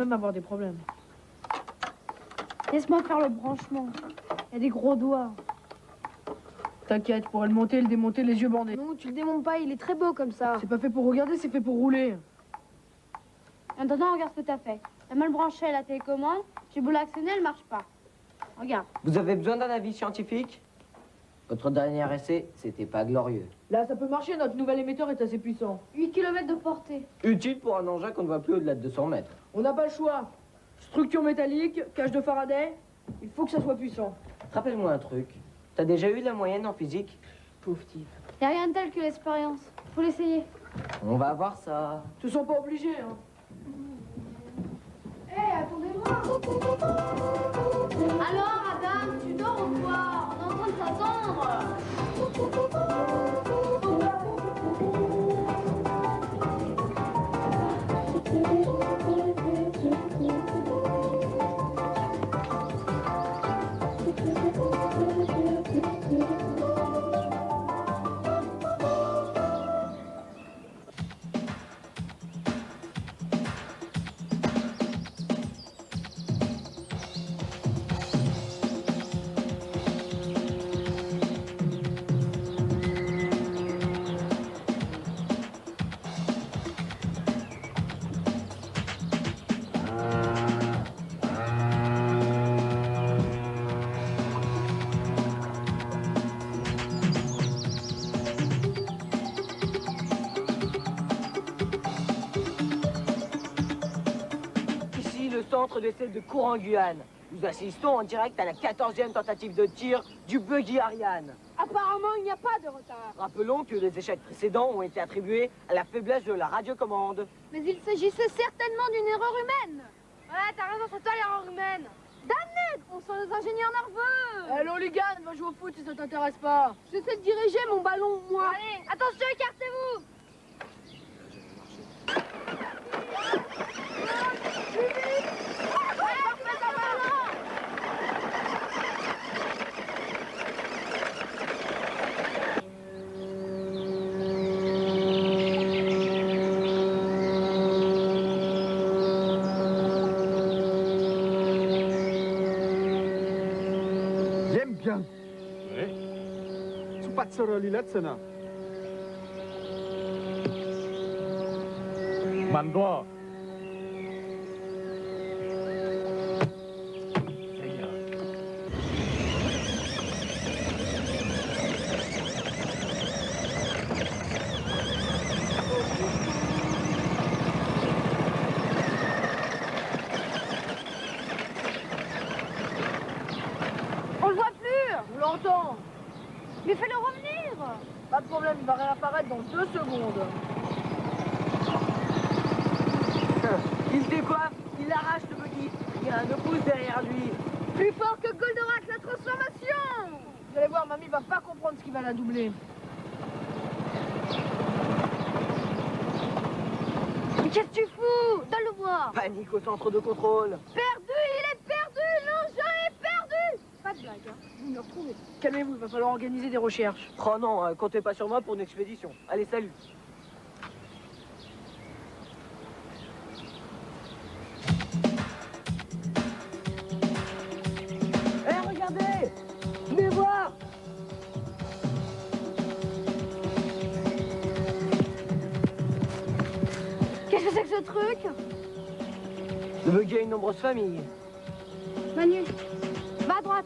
même avoir des problèmes. Laisse-moi faire le branchement. Il y a des gros doigts. T'inquiète, pour le monter et le démonter, les yeux bandés. Non, tu le démontes pas, il est très beau comme ça. C'est pas fait pour regarder, c'est fait pour rouler. Maintenant, regarde ce que t'as fait. T'as mal branché la télécommande, j'ai beau l'actionner, elle marche pas. Regarde. Vous avez besoin d'un avis scientifique? Votre dernier essai, c'était pas glorieux. Là, ça peut marcher, notre nouvel émetteur est assez puissant. 8 km de portée. Utile pour un engin qu'on ne voit plus au-delà de 200 mètres. On n'a pas le choix. Structure métallique, cage de Faraday, il faut que ça soit puissant. Rappelle-moi un truc. T'as déjà eu la moyenne en physique? Pauvre type. Y a rien de tel que l'expérience. Faut l'essayer. On va voir ça. Ils sont pas obligés, hein. Hé, attendez-moi. Alors, Adam, tu dors ou quoi? On est en train de t'attendre. Centre d'essai de cours en Guyane. Nous assistons en direct à la 14e tentative de tir du buggy Ariane. Apparemment, il n'y a pas de retard. Rappelons que les échecs précédents ont été attribués à la faiblesse de la radiocommande. Mais il s'agissait certainement d'une erreur humaine. Ouais, t'as raison, c'est toi l'erreur humaine. Damned, on sent les ingénieurs nerveux. Hé, l'hooligan, va jouer au foot si ça t'intéresse pas. J'essaie de diriger mon ballon, moi. Allez, attention, écartez-vous. J'aime bien. Oui. Supatsorolilat sana. Mandor. On le voit plus. On l'entend. Mais fais-le revenir. Pas de problème, il va réapparaître dans 2 secondes. Il décoiffe, il arrache le buggy. Rien ne pousse derrière lui. Plus fort que Goldorak, la transformation. Vous allez voir, mamie va pas comprendre ce qui va la doubler. Mais qu'est-ce que tu fous? Donne-le voir. Panique au centre de contrôle. Perdu, il est perdu. L'engin est perdu. Pas de blague, hein. Vous me retrouvez. Calmez-vous, il va falloir organiser des recherches. Oh non, comptez pas sur moi pour une expédition. Allez, salut. Hé, regardez! Venez voir! Qu'est-ce que c'est que ce truc? Le buggy a une nombreuse famille. Manu, va à droite.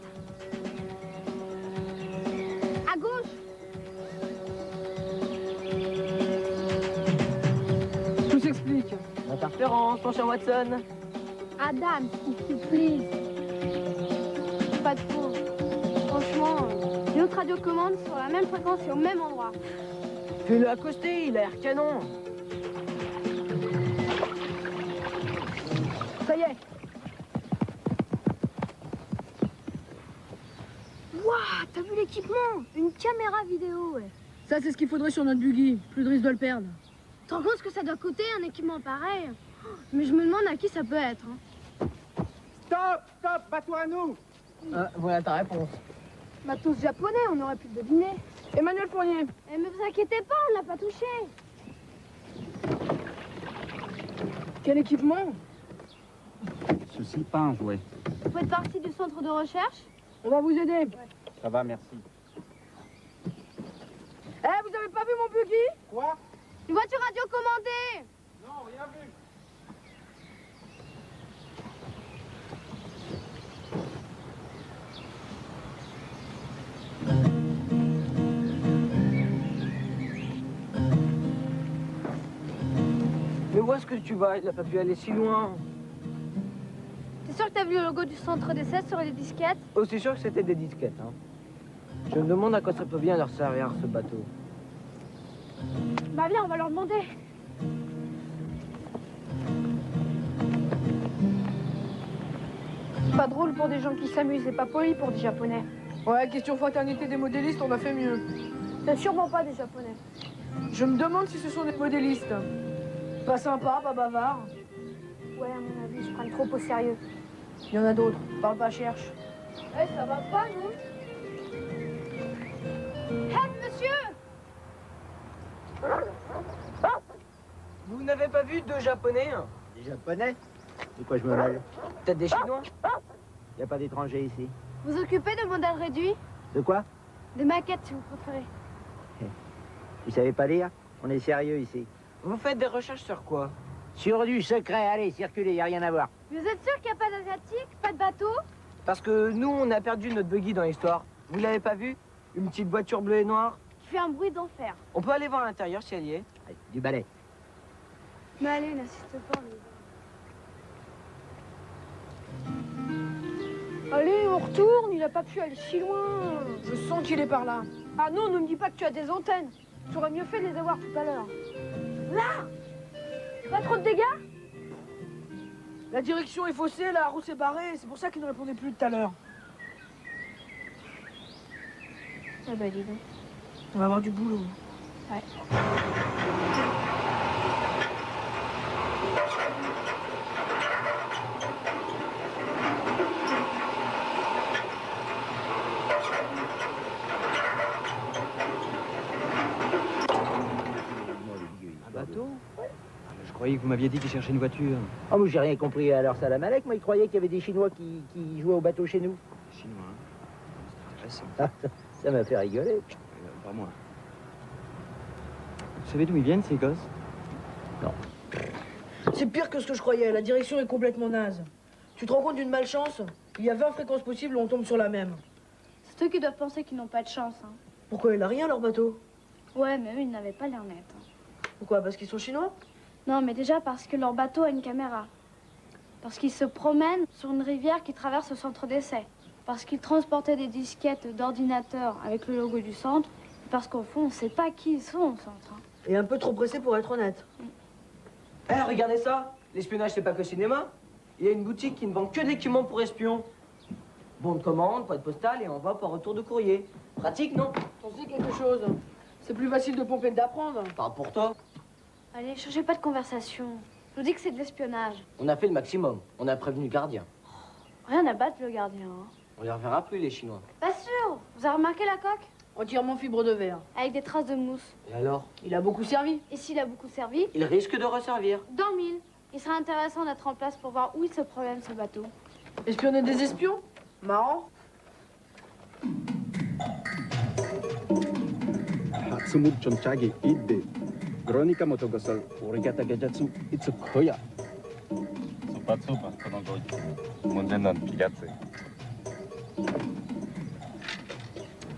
À gauche. Tout s'explique. Interférence, mon cher Watson. Adam, s'il te plaît. Pas de faux. Franchement, les autres radiocommandes sont à la même fréquence et au même endroit. Fais-le accoster, il a l'air canon. Ça y est. Waouh, t'as vu l'équipement? Une caméra vidéo, ouais. Ça, c'est ce qu'il faudrait sur notre buggy. Plus de risque de le perdre. Tu te rends compte ce que ça doit coûter, un équipement pareil? Mais je me demande à qui ça peut être. Hein. Stop, stop, bats-toi à nous. Voilà ta réponse. Matos japonais, on aurait pu le deviner. Emmanuel Fournier. Eh, mais vous inquiétez pas, on l'a pas touché. Quel équipement? souci, pas un jouet. Vous faites partie du centre de recherche? On va vous aider. Ça va, merci. Eh, vous avez pas vu mon buggy? Quoi? Une voiture radiocommandée! Non, rien vu. Mais où est-ce que tu vas? Il a pas pu aller si loin. T'es sûr que t'as vu le logo du centre d'essai sur les disquettes? Oh, c'est sûr que c'était des disquettes, hein. Je me demande à quoi ça peut bien leur servir, ce bateau. Bah viens, on va leur demander. Pas drôle pour des gens qui s'amusent et pas poli pour des Japonais. Ouais, question fraternité des modélistes, on a fait mieux. C'est sûrement pas des Japonais. Je me demande si ce sont des modélistes. Pas sympa, pas bavard. Ouais, à mon avis, ils se prennent trop au sérieux. Il y en a d'autres. Parle pas, cherche. Eh, ça va pas, nous? Hé, monsieur! Vous n'avez pas vu deux Japonais, hein? Des Japonais? De quoi je me mêle? Peut-être des Chinois? Y a pas d'étrangers ici. Vous occupez de modèles réduits? De quoi? Des maquettes, si vous préférez. Vous savez pas lire? On est sérieux ici. Vous faites des recherches sur quoi? Sur du secret, allez, circulez, y a rien à voir. Vous êtes sûr qu'il n'y a pas d'asiatique, pas de bateau? Parce que nous, on a perdu notre buggy dans l'histoire. Vous l'avez pas vu? Une petite voiture bleue et noire. Qui fait un bruit d'enfer. On peut aller voir à l'intérieur si elle y est. Allez, du balai. Mais allez, n'insiste pas. Allez, on retourne, il a pas pu aller si loin. Je sens qu'il est par là. Ah non, ne me dis pas que tu as des antennes. Tu aurais mieux fait de les avoir tout à l'heure. Là! Pas trop de dégâts? La direction est faussée, la route s'est barrée. C'est pour ça qu'il ne répondait plus tout à l'heure. Ah bah dis donc. On va avoir du boulot. Ouais. Un bateau? Je croyais que vous m'aviez dit qu'il cherchait une voiture. Oh, moi j'ai rien compris à leur salam alek. Moi, ils croyaient qu'il y avait des Chinois qui jouaient au bateau chez nous. Chinois, hein? C'est intéressant. Ça m'a fait rigoler. Pas moi. Vous savez d'où ils viennent, ces gosses? C'est pire que ce que je croyais. La direction est complètement naze. Tu te rends compte d'une malchance? Il y a 20 fréquences possibles, on tombe sur la même. C'est eux qui doivent penser qu'ils n'ont pas de chance. Hein. Pourquoi il a rien, leur bateau? Ouais, mais eux, ils n'avaient pas l'air net. Hein. Pourquoi? Parce qu'ils sont chinois? Non, mais déjà parce que leur bateau a une caméra. Parce qu'ils se promènent sur une rivière qui traverse le centre d'essai. Parce qu'ils transportaient des disquettes d'ordinateur avec le logo du centre. Et parce qu'au fond, on ne sait pas qui ils sont au centre. Hein. Et un peu trop pressé pour être honnête. Eh, regardez ça! L'espionnage, c'est pas que le cinéma. Il y a une boutique qui ne vend que de l'équipement pour espions. Bon de commande, boîte postale et envoi par retour de courrier. Pratique, non? T'en sais quelque chose? C'est plus facile de pomper que d'apprendre. Pas pour toi. Allez, changez pas de conversation. Je vous dis que c'est de l'espionnage. On a fait le maximum. On a prévenu le gardien. Rien à battre, le gardien. Hein. On les reverra plus, les Chinois. Pas sûr. Vous avez remarqué la coque? Entièrement fibre de verre. Avec des traces de mousse. Et alors? Il a beaucoup servi. Et s'il a beaucoup servi, Il risque de resservir. dans 1000. Il serait intéressant d'être en place pour voir où il se promène, ce bateau. Espionner des espions? Marrant. Hatsumur chonchage idde. Gronika motogosal origata gajatsu itsukoya. Super, 그런 거 문제는 비겼지.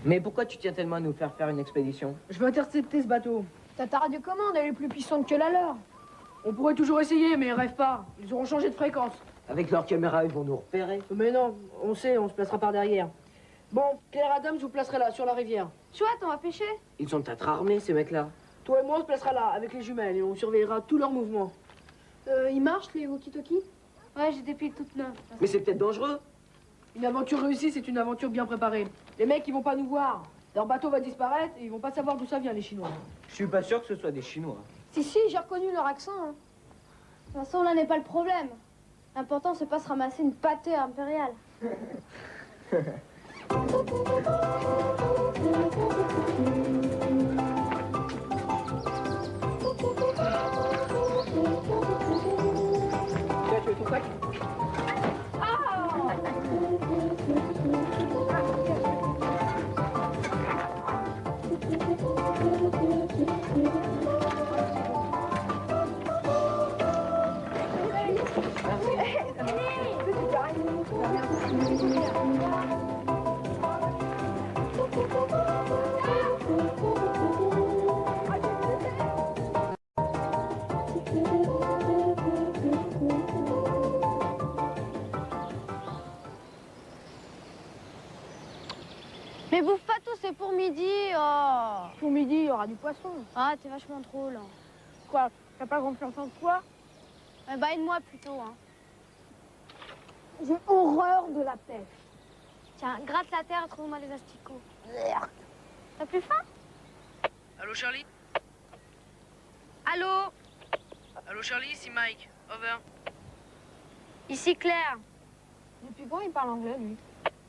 Mais pourquoi tu tiens tellement à nous faire une expédition? Je veux intercepter ce bateau. T'as ta radiocommande, elle est plus puissante que la leur. On pourrait toujours essayer, mais ils rêvent pas. Ils auront changé de fréquence. Avec leur caméra, ils vont nous repérer. Mais non, on sait, on se placera par derrière. Bon, Claire Adams, vous placerez là, sur la rivière. Chouette, on va pêcher. Ils sont peut-être armés, ces mecs-là. Toi et moi, on se placera là, avec les jumelles, et on surveillera tous leurs mouvements. Ils marchent, les walkie-talkies? Ouais, j'ai des piles toutes neuves. Mais c'est peut-être dangereux. Une aventure réussie, c'est une aventure bien préparée. Les mecs, ils vont pas nous voir. Leur bateau va disparaître, et ils vont pas savoir d'où ça vient, les Chinois. Je suis pas sûr que ce soit des Chinois. Si, j'ai reconnu leur accent. Hein. De toute façon, là n'est pas le problème. L'important, c'est pas se ramasser une pâtée impériale. Tu veux ton sac? Mais bouffe pas tout, c'est pour midi. Oh. Pour midi, il y aura du poisson. Ah, t'es vachement trop là. Quoi? T'as pas confiance en toi? Bah, aide-moi plutôt. Hein. J'ai horreur de la pêche. Tiens, gratte la terre et trouve-moi des asticots. T'as plus faim? Allô, Charlie? Allô? Allô, Charlie, c'est Mike. Over. Ici Claire. Depuis quand il parle anglais, lui?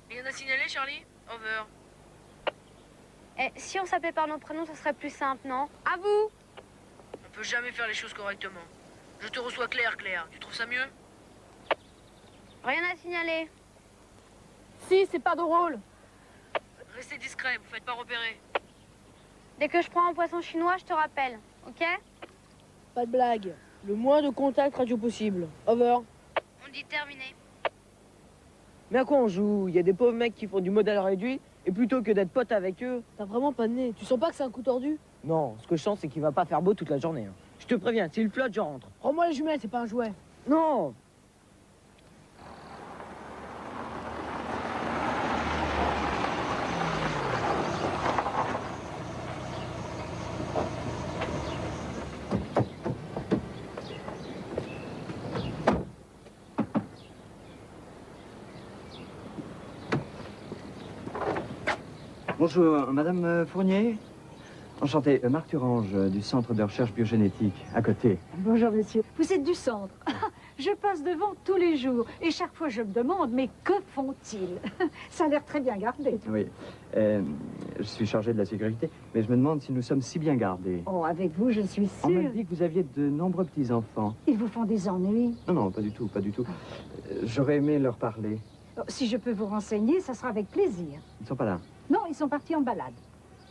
Rien à signaler, Charlie? Over. Eh, si on s'appelait par nos prénoms, ça serait plus simple, non? À vous! On peut jamais faire les choses correctement. Je te reçois Claire, Claire. Tu trouves ça mieux? Rien à signaler. Si, c'est pas drôle. Restez discret, vous faites pas repérer. Dès que je prends un poisson chinois, je te rappelle, ok? Pas de blague. Le moins de contact radio possible. Over. On dit terminé. Mais à quoi on joue? Il y a des pauvres mecs qui font du modèle réduit, et plutôt que d'être pote avec eux... T'as vraiment pas de nez. Tu sens pas que c'est un coup tordu? Non, ce que je sens, c'est qu'il va pas faire beau toute la journée. Hein. Je te préviens, s'il flotte, je rentre. Prends-moi les jumelles, c'est pas un jouet. Non! Bonjour, Madame Fournier. Enchanté, Marc Turange, du Centre de recherche biogénétique, à côté. Bonjour, monsieur. Vous êtes du centre. Je passe devant tous les jours. Et chaque fois, je me demande, mais que font-ils? Ça a l'air très bien gardé. Oui, je suis chargé de la sécurité, mais je me demande si nous sommes si bien gardés. Oh, avec vous, je suis On m'a sûre. dit que vous aviez de nombreux petits-enfants. Ils vous font des ennuis. Non, non, pas du tout, pas du tout. J'aurais aimé leur parler. Oh, si je peux vous renseigner, ça sera avec plaisir. Ils ne sont pas là. Non, ils sont partis en balade.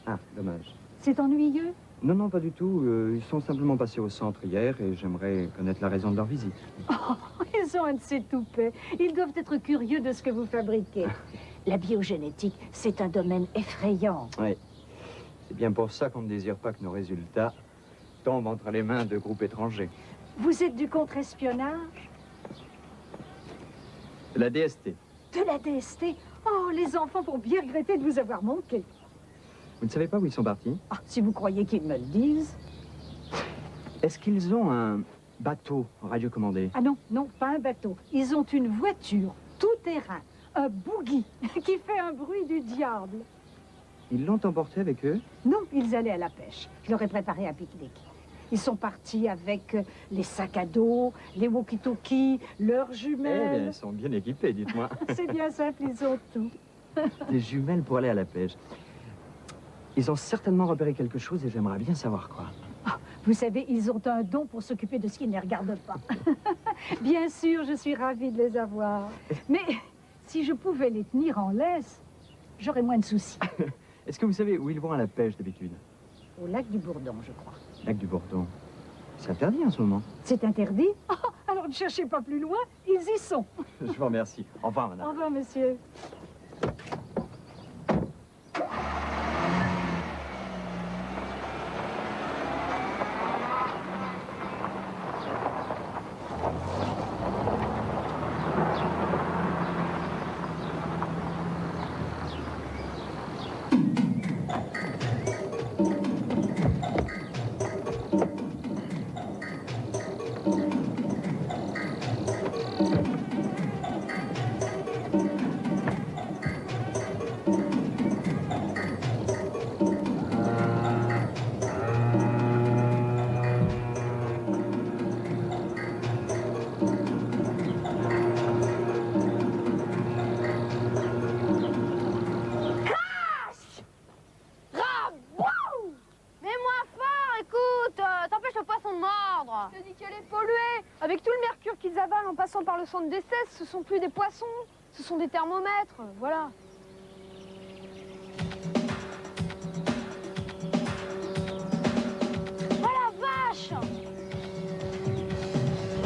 Ah, dommage. C'est ennuyeux? Non, non, pas du tout. Ils sont simplement passés au centre hier et j'aimerais connaître la raison de leur visite. Oh, ils ont un de ces toupets. Ils doivent être curieux de ce que vous fabriquez. La biogénétique, c'est un domaine effrayant. Oui. C'est bien pour ça qu'on ne désire pas que nos résultats tombent entre les mains de groupes étrangers. Vous êtes du contre-espionnage? La DST. De la DST? Oh, les enfants vont bien regretter de vous avoir manqué. Vous ne savez pas où ils sont partis? Ah, si vous croyez qu'ils me le disent. Est-ce qu'ils ont un bateau radiocommandé? Ah non, non, pas un bateau. Ils ont une voiture, tout terrain, un bougui qui fait un bruit du diable. Ils l'ont emporté avec eux? Non, ils allaient à la pêche. Je leur ai préparé un pique-nique. Ils sont partis avec les sacs à dos, les walkie-talkies, leurs Eh bien, jumelles. ils sont bien équipés, dites-moi. C'est bien simple, ils ont tout. Des jumelles pour aller à la pêche. Ils ont certainement repéré quelque chose et j'aimerais bien savoir quoi. Ah, vous savez, ils ont un don pour s'occuper de ce qui ne les regarde pas. Bien sûr, je suis ravie de les avoir. Mais si je pouvais les tenir en laisse, j'aurais moins de soucis. Est-ce que vous savez où ils vont à la pêche d'habitude? Au lac du Bourdon, je crois. Lac du Bourdon. C'est interdit en ce moment. C'est interdit? Ah, alors ne cherchez pas plus loin, ils y sont. Je vous remercie. Au revoir, Au madame. revoir, monsieur. Mets-moi fort, écoute, t'empêches le poisson de mordre. Je te dis qu'elle est polluée. Avec tout le mercure qu'ils avalent en passant par le centre d'essai, ce sont plus des poissons, ce sont des thermomètres, voilà. Oh la vache!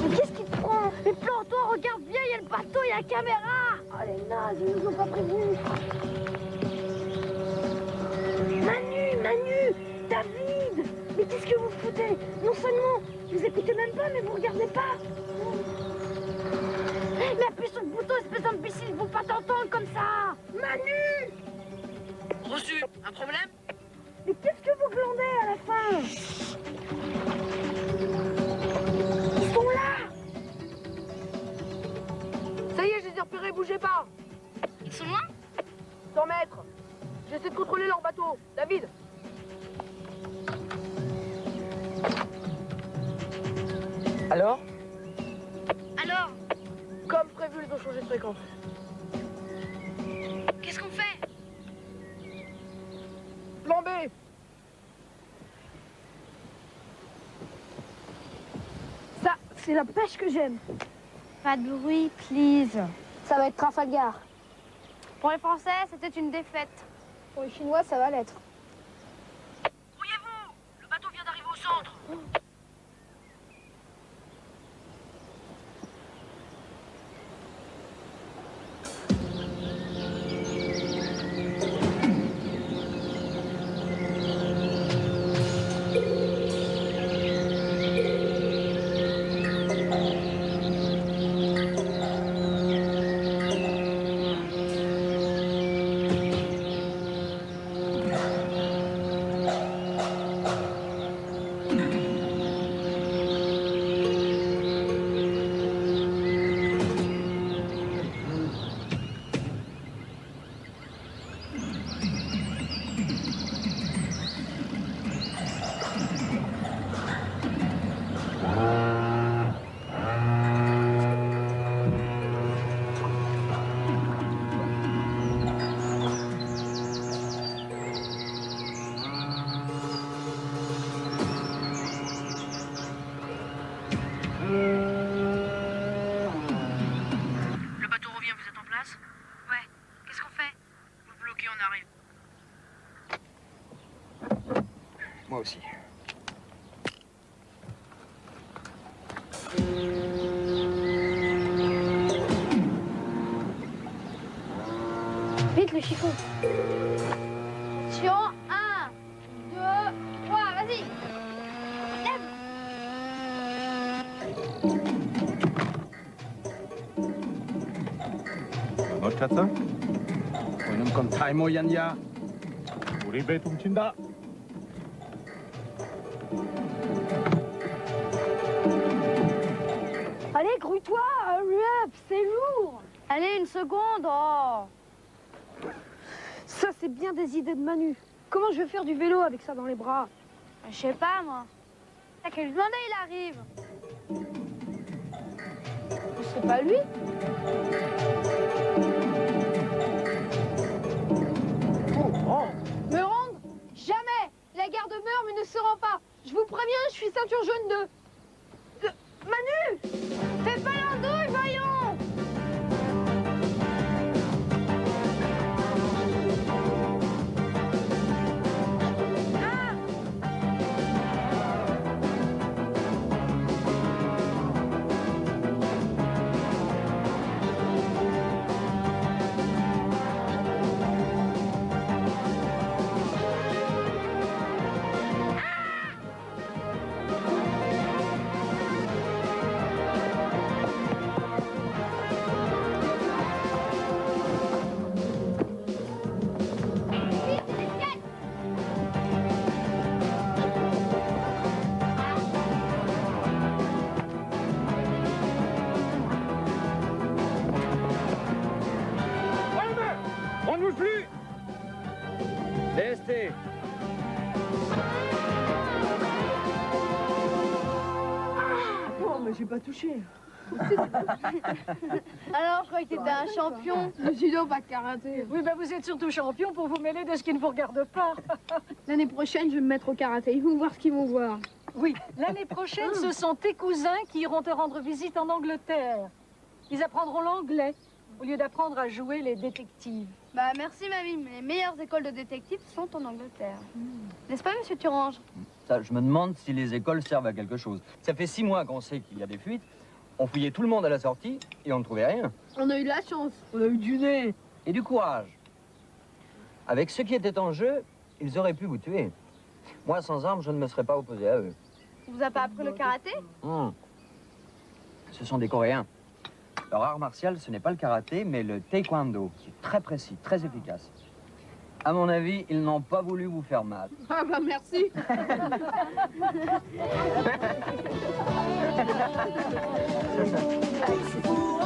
Mais qu'est-ce qui te prend? Mais plante-toi, regarde bien, il y a le bateau, il y a la caméra! Oh les nazes, ils nous ont pas prévenus. Manu, David! Mais qu'est-ce que vous foutez? Non seulement vous écoutez même pas, mais vous regardez pas! Mais appuie sur le bouton, espèce d'imbécile, ils vont pas t'entendre comme ça! Manu! bougez pas. Ils sont loin? 100 mètres. J'essaie de contrôler leur bateau. David. Alors? Alors, Comme prévu, ils ont changé de fréquence. qu'est-ce qu'on fait? Plan B. Ça, c'est la pêche que j'aime. Pas de bruit, please. Ça va être Trafalgar. Pour les Français, c'était une défaite. Pour les Chinois, ça va l'être. Grouillez-vous! Le bateau vient d'arriver au centre. Le bateau revient, vous êtes en place? Ouais, qu'est-ce qu'on fait? Vous bloquez, on arrive. Moi aussi. Vite, le chiffon. Attention, 1, 2, 3, vas-y. Lève. 너 찼어? 보는 건 타이모얀야. 우리 배 훔친다. Allez, grouille-toi, hurry up, c'est lourd. Allez, une seconde. Oh. Ça, c'est bien des idées de Manu. Comment je vais faire du vélo avec ça dans les bras? Je sais pas, moi. T'as qu'à lui demander, il arrive. C'est pas lui. Me rendre? Jamais. La garde meurt, mais ne se rend pas. Je vous préviens, je suis ceinture jaune 2. Manu! Fais pas l'andouille, voyons. On ne bouge plus. DST. Oh, mais j'ai pas touché. Alors, je croyais que t'étais un champion. Judo, pas de karaté. Oui, ben vous êtes surtout champion pour vous mêler de ce qui ne vous regarde pas. L'année prochaine, je vais me mettre au karaté. Ils vont voir ce qu'ils vont voir. Oui, l'année prochaine, ce sont tes cousins qui iront te rendre visite en Angleterre. Ils apprendront l'anglais au lieu d'apprendre à jouer les détectives. Bah, merci, mamie, mais les meilleures écoles de détectives sont en Angleterre. N'est-ce pas, monsieur Turange? Ça, je me demande si les écoles servent à quelque chose. Ça fait 6 mois qu'on sait qu'il y a des fuites. On fouillait tout le monde à la sortie et on ne trouvait rien. On a eu de la chance. On a eu du nez. Et du courage. Avec ce qui était en jeu, ils auraient pu vous tuer. Moi, sans armes, je ne me serais pas opposé à eux. On vous a pas appris le karaté? Ce sont des Coréens. Leur art martial, ce n'est pas le karaté, mais le taekwondo, qui est très précis, très efficace. À mon avis, ils n'ont pas voulu vous faire mal. Ah bah merci. Pour